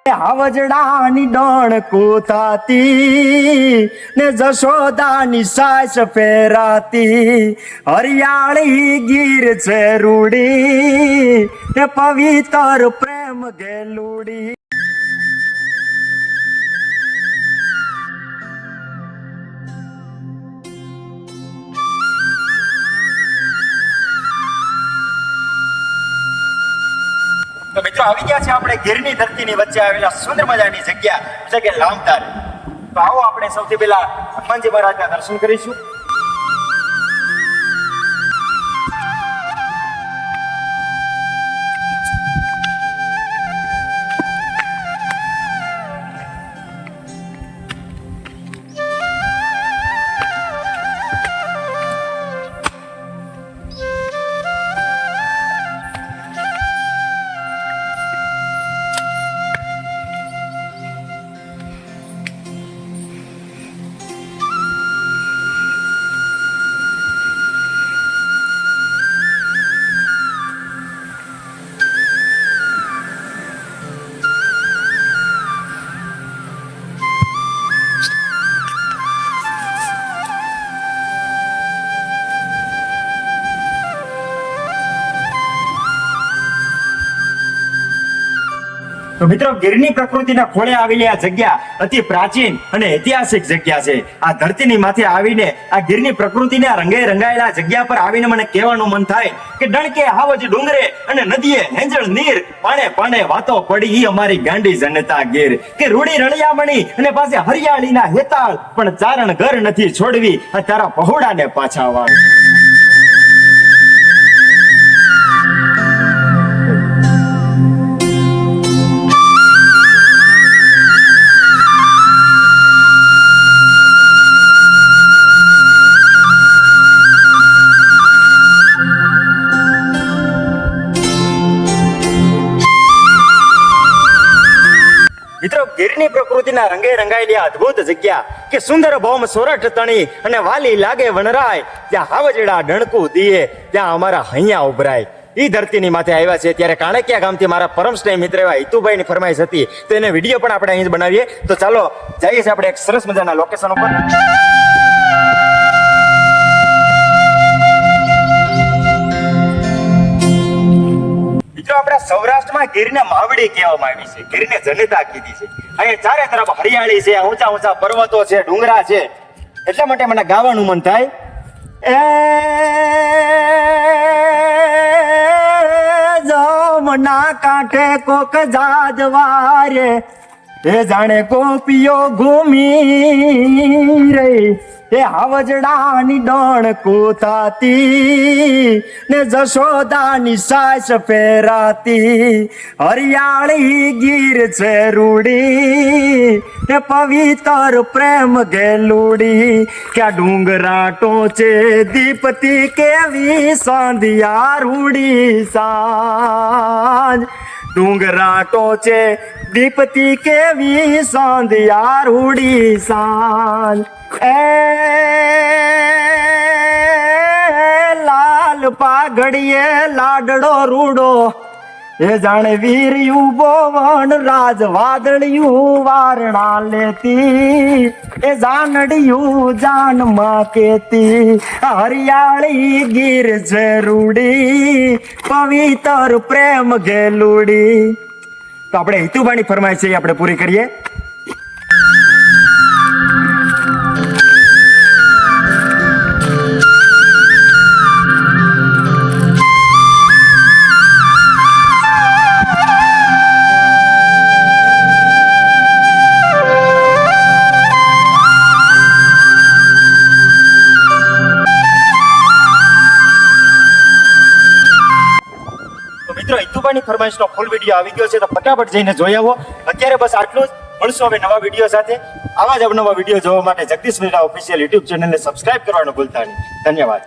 હાવજડાની ડણકું થાતી ને જશોદાની સાસ ફેરાતી, હરિયાળી ગીર છે રૂડી ને પવિત્ર પ્રેમ ગેલુડી. તો મિત્રો આવી ગયા છે આપણે ગીરની ધરતીની વચ્ચે આવેલા સુંદર મજાની જગ્યા એટલે કે લામતાર. તો આવો આપણે સૌથી પહેલા હનુમાનજી મહારાજના દર્શન કરીશું. તો મિત્રો ગીરની પ્રકૃતિના ખોળે આવેલી આ જગ્યા અતિ પ્રાચીન અને ઐતિહાસિક જગ્યા છે. આ ધરતીની માથે આવીને આ ગીરની પ્રકૃતિના રંગે રંગાયેલા જગ્યા પર આવીને મને કહેવાનું મન થાય કે ડણકે હાવજ ડુંગરે અને નદીએ હેંજળ નીર, પાણે પાણે વાતો પડી અમારી ગાંડી જનતા ગીર, કે રૂડી રળિયામણી અને પાસે હરિયાળીના હેતાળ, પણ ચારણ ઘર નથી છોડવી આ તારા પહોળાને પાછા વાળ. મિત્રો ગીરની પ્રકૃતિના રંગે રંગાયેલી અદ્ભુત જગ્યા કે સુંદર ભૌમ સોરઠ તણી અને વાલી લાગે વનરાય, ત્યાં હાવજડા ડણકું દીએ ત્યાં અમારા હૈયા ઉભરાય. એ ધરતીની માથે આવ્યા છે ત્યારે કાણકિયા ગામથી મારા પરમ સ્નેહી મિત્ર એવા હિતુભાઈની ફરમાઈશ હતી, તો એને વિડીયો પણ આપણે અહીં બનાવીએ. તો ચાલો જઈએ છીએ આપણે એક સરસ મજાના લોકેશન ઉપર. આપણા સૌરાષ્ટ્રમાં ગીરને માવડી કહેવામાં આવી છે, ગીરને જનતા કીધી છે. અહીંયા ચારે તરફ હરિયાળી છે, ઊંચા ઊંચા પર્વતો છે, ડુંગરા છે, એટલા માટે મને ગાવાનું મન થાય. એ જમના કાંઠે કોક જાજવારે, એ જાણે ગોપીઓ ઘૂમી રહી, એ હાવજડાની ડણકું થાતી ને જશોદાની સાસ ફેરાતી, હરિયાળી ગીર છે રૂડી ને પવિત્ર પ્રેમ ગેલુડી, ક્યાં ડુંગરા ટોચે દીપતી કેવી સાંધિયા રૂડી સાંજ, ડુંગરા ટોચે દીપતી કેવી સાંધિયા રૂડી સાંજ. એ લાલ પાઘડીએ લાડડો રૂડો, એ જાણે વીર્યું બોવણ રાજ વાદળિયું વારણા લેતી, એ જાનડિયું જાનમાં કેતી, હરિયાળી ગીર છે રૂડી પવિત્ર પ્રેમ ગેલુડી. તો આપણે હિતુભાઈની ફરમાઈશ છે આપણે પૂરી કરીએ. હિતુભાઈની ફરમાઈશનો ફૂલ વિડીયો આવી ગયો છે, તો ફટાફટ જઈને જોઈ આવો. અત્યારે બસ આટલું જ. મળશું હવે નવા વિડીયો સાથે. આવા જ અવનવા વિડીયો જોવા માટે જગદીશ મિશ્રા ઓફિશિયલ યુટ્યુબ ચેનલને સબસ્ક્રાઇબ કરવાનું ભૂલતા નહીં. ધન્યવાદ.